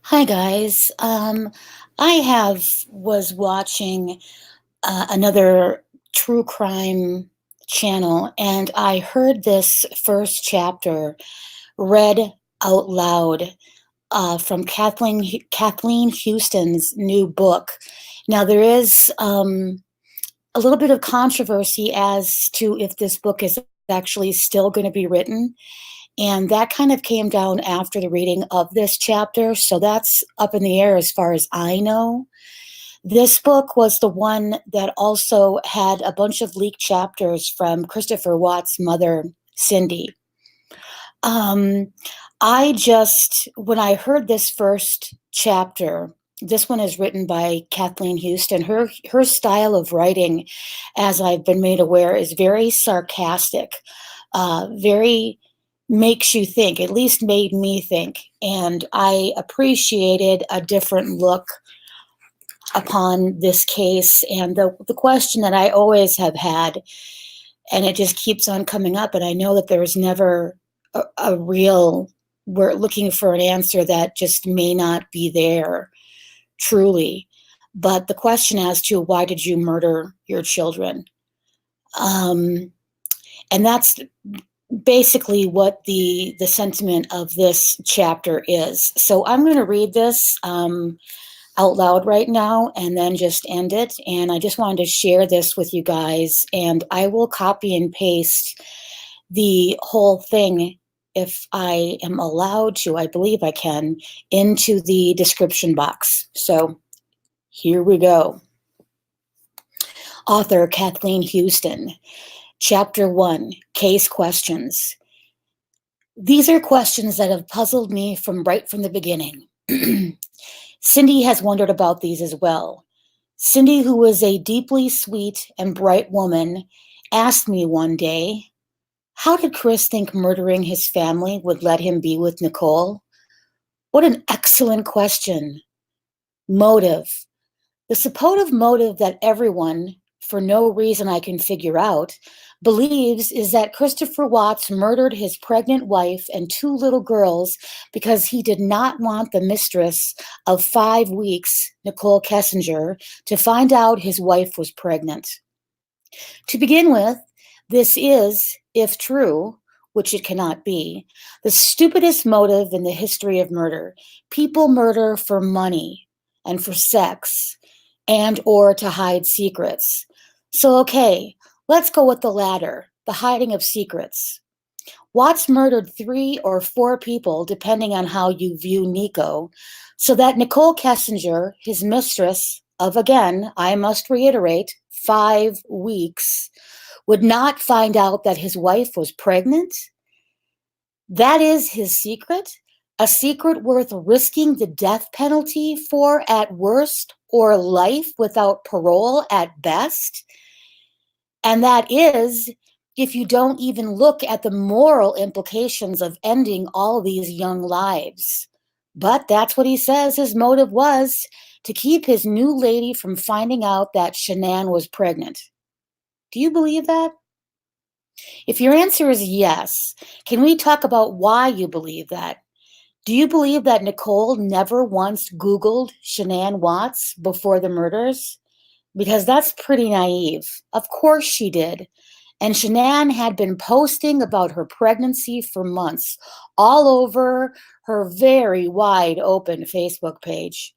Hi guys. I have was watching another true crime channel, and I heard this first chapter read out loud from Kathleen Hewston's new book. Now there is a little bit of controversy as to if this book is actually still going to be written. And that kind of came down after the reading of this chapter. So that's up in the air as far as I know. This book was the one that also had a bunch of leaked chapters from Christopher Watt's mother, Cindy. Um, when I heard this first chapter, this one is written by Kathleen Hewston. Her style of writing, as I've been made aware, is very sarcastic, very makes you think, at least made me think. And I appreciated a different look upon this case. And the question that I always have had, and it just keeps on coming up, and I know that there's never a real, we're looking for an answer that just may not be there truly. But the question as to why did you murder your children? And that's basically what the sentiment of this chapter is. So I'm going to read this out loud right now and then just end it. And I just wanted to share this with you guys, and I will copy and paste the whole thing if I am allowed to. I believe I can, into the description box. So here we go. Author Kathleen Hewston. Chapter 1, Case Questions. These are questions that have puzzled me right from the beginning. Cindy has wondered about these as well. Cindy, who was a deeply sweet and bright woman, asked me one day, how did Chris think murdering his family would let him be with Nicole? What an excellent question. Motive. The supposed motive that everyone, for no reason I can figure out, believes is that Christopher Watts murdered his pregnant wife and 2 little girls because he did not want the mistress of 5 weeks, Nicole Kessinger, to find out his wife was pregnant. To begin with, this is, if true, which it cannot be, the stupidest motive in the history of murder. People murder for money and for sex and or to hide secrets. So, okay, let's go with the latter, the hiding of secrets. Watts murdered 3 or 4 people, depending on how you view Nico, so that Nicole Kessinger, his mistress of, again, I must reiterate, 5 weeks, would not find out that his wife was pregnant? That is his secret? A secret worth risking the death penalty for at worst, or life without parole at best? And that is, if you don't even look at the moral implications of ending all these young lives. But that's what he says his motive was, to keep his new lady from finding out that SHANNAN was pregnant. Do you believe that? If your answer is yes, can we talk about why you believe that? Do you believe that Nicole never once Googled SHANNAN Watts before the murders? Because that's pretty naive. Of course she did. And SHANNAN had been posting about her pregnancy for months, all over her very wide open Facebook page.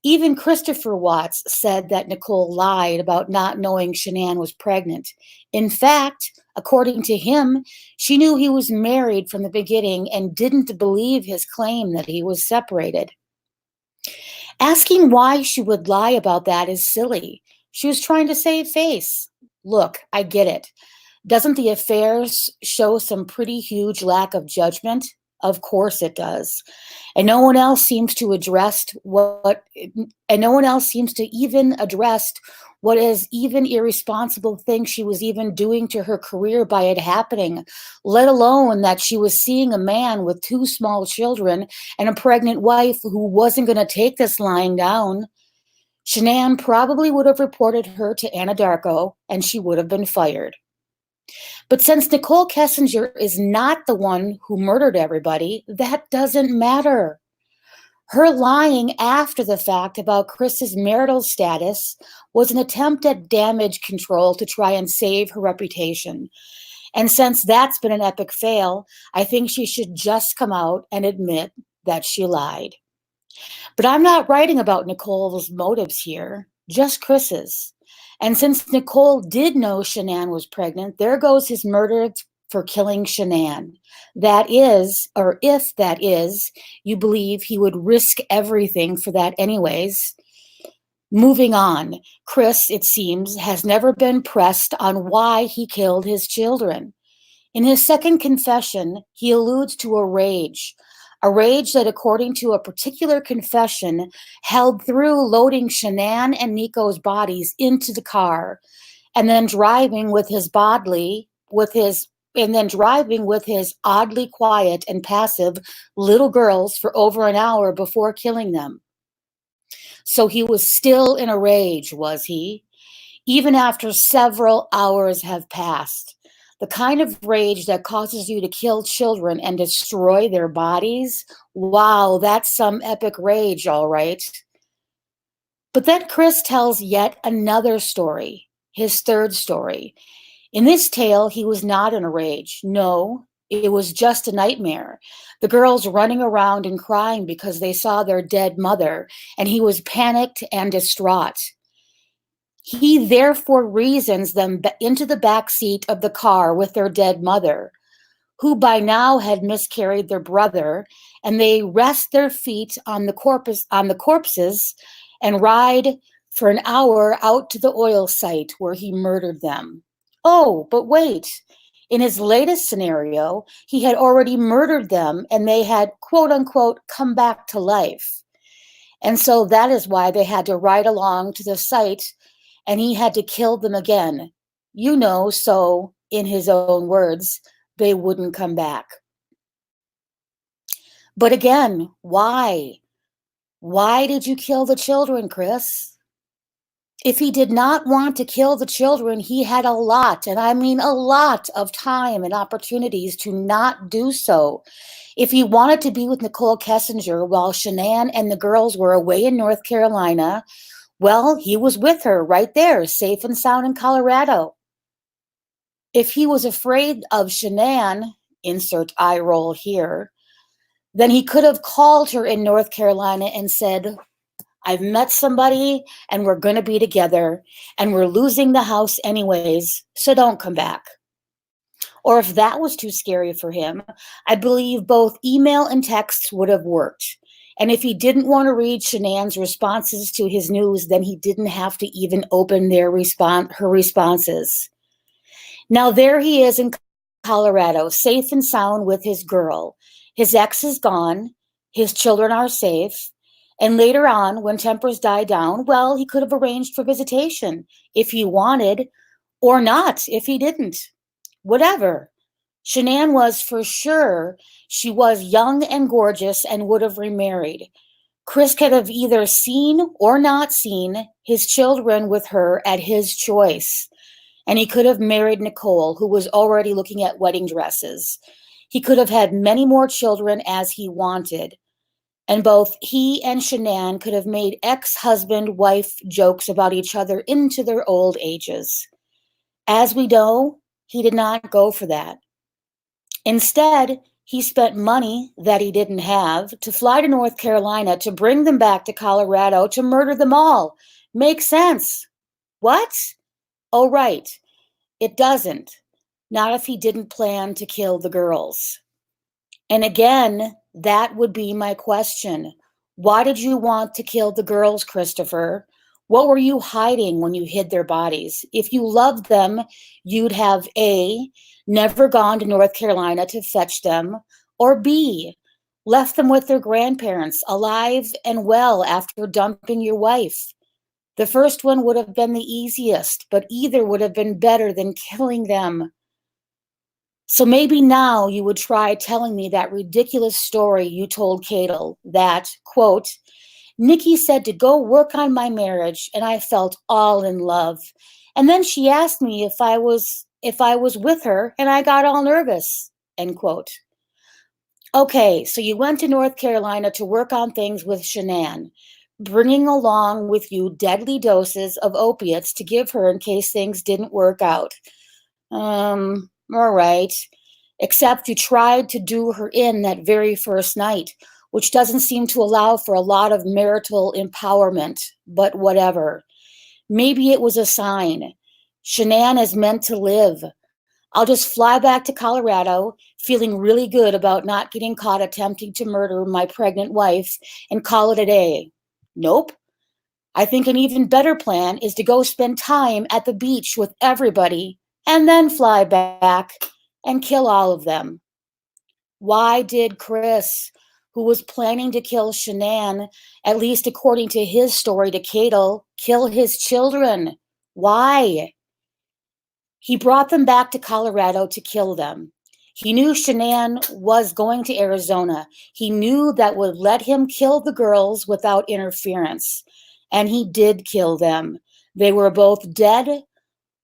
Even Christopher Watts said that Nicole lied about not knowing SHANNAN was pregnant. In fact, according to him, she knew he was married from the beginning and didn't believe his claim that he was separated. Asking why she would lie about that is silly. She was trying to save face. Look, I get it. Doesn't the affairs show some pretty huge lack of judgment? Of course it does. And no one else seems to even address what is even irresponsible thing she was even doing to her career by it happening, let alone that she was seeing a man with 2 small children and a pregnant wife who wasn't going to take this lying down. SHANNAN probably would have reported her to Anadarko, and she would have been fired. But since Nicole Kessinger is not the one who murdered everybody, that doesn't matter. Her lying after the fact about Chris's marital status was an attempt at damage control to try and save her reputation. And since that's been an epic fail, I think she should just come out and admit that she lied. But I'm not writing about Nicole's motives here, just Chris's. And since Nicole did know Shannan was pregnant, there goes his murder for killing Shannan. That is, or if that is, you believe he would risk everything for that anyways. Moving on, Chris, it seems, has never been pressed on why he killed his children. In his second confession, he alludes to a rage that, according to a particular confession, held through loading Shannan and Nico's bodies into the car and then driving with his oddly quiet and passive little girls for over an hour before killing them. So he was still in a rage, was he? Even after several hours have passed. The kind of rage that causes you to kill children and destroy their bodies? Wow, that's some epic rage, all right. But then Chris tells yet another story, his third story. In this tale, he was not in a rage. No, it was just a nightmare. The girls running around and crying because they saw their dead mother, and he was panicked and distraught. He therefore reasons them into the back seat of the car with their dead mother, who by now had miscarried their brother, and they rest their feet on the corpses and ride for an hour out to the oil site where he murdered them. Oh, but wait. In his latest scenario, he had already murdered them and they had, quote unquote, come back to life. And so that is why they had to ride along to the site and he had to kill them again. So, in his own words, they wouldn't come back. But again, why? Why did you kill the children, Chris? If he did not want to kill the children, he had a lot, and I mean a lot of time and opportunities to not do so. If he wanted to be with Nicole Kessinger while Shannan and the girls were away in North Carolina, well, he was with her right there, safe and sound in Colorado. If he was afraid of Shannan, insert eye roll here, then he could have called her in North Carolina and said, I've met somebody and we're going to be together and we're losing the house anyways, so don't come back. Or if that was too scary for him, I believe both email and texts would have worked. And if he didn't want to read Shannan's responses to his news, then he didn't have to even open her responses. Now there he is in Colorado, safe and sound with his girl. His ex is gone. His children are safe. And later on, when tempers die down, well, he could have arranged for visitation if he wanted, or not if he didn't. Whatever. Shannan was for sure, she was young and gorgeous and would have remarried. Chris could have either seen or not seen his children with her at his choice. And he could have married Nicole, who was already looking at wedding dresses. He could have had many more children as he wanted. And both he and Shannan could have made ex-husband-wife jokes about each other into their old ages. As we know, he did not go for that. Instead, he spent money that he didn't have to fly to North Carolina to bring them back to Colorado to murder them all. Makes sense. What? Oh, right. It doesn't. Not if he didn't plan to kill the girls. And again, that would be my question. Why did you want to kill the girls, Christopher? What were you hiding when you hid their bodies? If you loved them, you'd have A, never gone to North Carolina to fetch them, or B, left them with their grandparents, alive and well after dumping your wife. The first one would have been the easiest, but either would have been better than killing them. So maybe now you would try telling me that ridiculous story you told Cadel that, quote, Nikki said to go work on my marriage and I felt all in love. And then she asked me if I was with her and I got all nervous, end quote. Okay, so you went to North Carolina to work on things with Shanann, bringing along with you deadly doses of opiates to give her in case things didn't work out. All right. Except you tried to do her in that very first night, which doesn't seem to allow for a lot of marital empowerment, but whatever. Maybe it was a sign. Shanann is meant to live. I'll just fly back to Colorado, feeling really good about not getting caught attempting to murder my pregnant wife, and call it a day. Nope. I think an even better plan is to go spend time at the beach with everybody and then fly back and kill all of them. Why did Chris, who was planning to kill Shanann, at least according to his story to Cadel, kill his children? Why? He brought them back to Colorado to kill them. He knew Shanann was going to Arizona. He knew that would let him kill the girls without interference. And he did kill them. They were both dead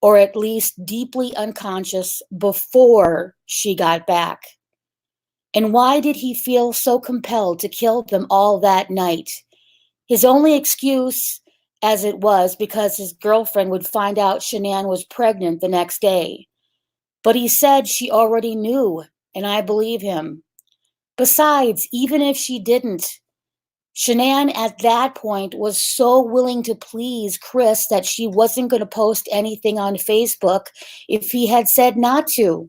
or at least deeply unconscious before she got back. And why did he feel so compelled to kill them all that night? His only excuse, as it was, because his girlfriend would find out Shanann was pregnant the next day. But he said she already knew, and I believe him. Besides, even if she didn't, Shanann at that point was so willing to please Chris that she wasn't going to post anything on Facebook if he had said not to.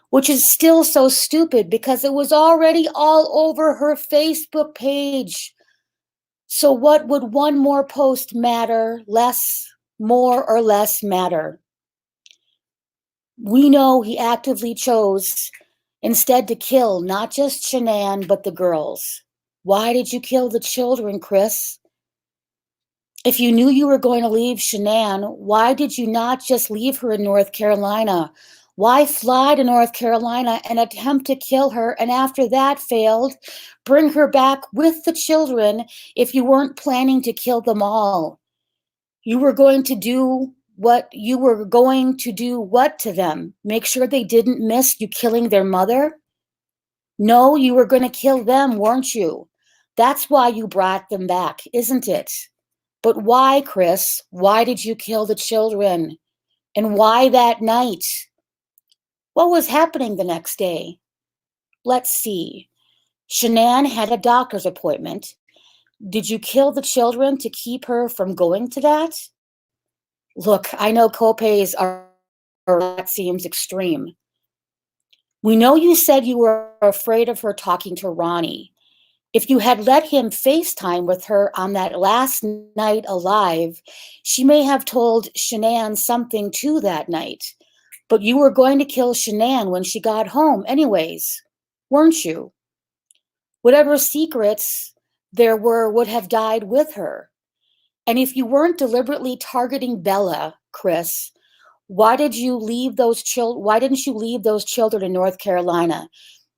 Which is still so stupid because it was already all over her Facebook page. So what would one more post matter, more or less matter? We know he actively chose instead to kill not just Shanann, but the girls. Why did you kill the children, Chris? If you knew you were going to leave Shanann, why did you not just leave her in North Carolina? Why fly to North Carolina and attempt to kill her, and after that failed, bring her back with the children if you weren't planning to kill them all? You were going to do what to them? Make sure they didn't miss you killing their mother? No, you were going to kill them, weren't you? That's why you brought them back, isn't it? But why, Chris? Why did you kill the children? And why that night? What was happening the next day? Let's see. Shanann had a doctor's appointment. Did you kill the children to keep her from going to that? Look, I know copays that seems extreme. We know you said you were afraid of her talking to Ronnie. If you had let him FaceTime with her on that last night alive, she may have told Shanann something too that night. But you were going to kill Shanann when she got home anyways, weren't you? Whatever secrets there were would have died with her. And if you weren't deliberately targeting Bella, Chris, why didn't you leave those children in North Carolina?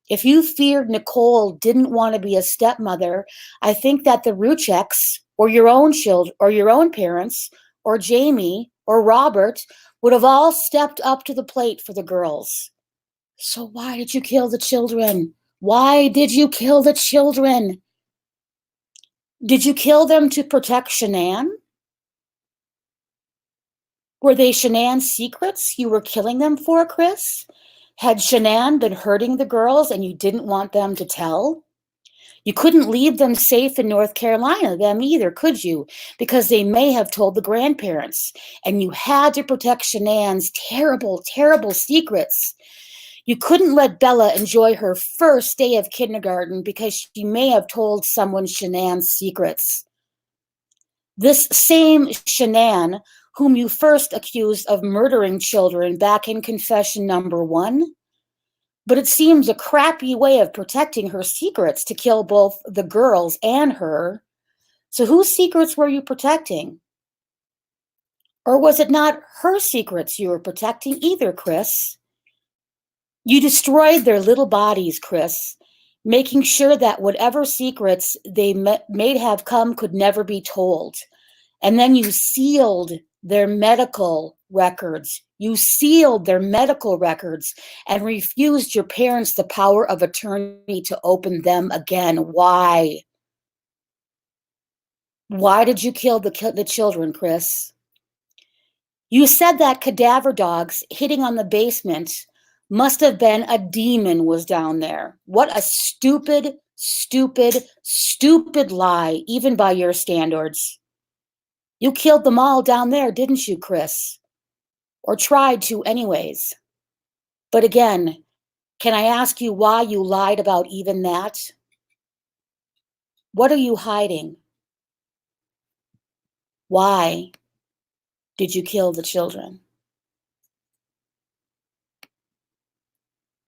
If you feared Nicole didn't want to be a stepmother, I think that the Rucheks or your own parents or Jamie or Robert would have all stepped up to the plate for the girls. So why did you kill the children? Why did you kill the children? Did you kill them to protect Shanann? Were they Shanann's secrets you were killing them for, Chris? Had Shanann been hurting the girls and you didn't want them to tell? You couldn't leave them safe in North Carolina, them either, could you? Because they may have told the grandparents, and you had to protect Shanann's terrible, terrible secrets. You couldn't let Bella enjoy her first day of kindergarten because she may have told someone Shanann's secrets. This same Shanann, whom you first accused of murdering children back in confession number 1, but it seems a crappy way of protecting her secrets to kill both the girls and her. So whose secrets were you protecting? Or was it not her secrets you were protecting either, Chris? You destroyed their little bodies, Chris, making sure that whatever secrets they may have come could never be told. And then you sealed their medical records. You sealed their medical records and refused your parents the power of attorney to open them again. Why? Why did you kill the children, Chris? You said that cadaver dogs hitting on the basement must have been a demon was down there. What a stupid, stupid, stupid lie, even by your standards. You killed them all down there, didn't you, Chris? Or tried to anyways. But again, can I ask you why you lied about even that? What are you hiding? Why did you kill the children?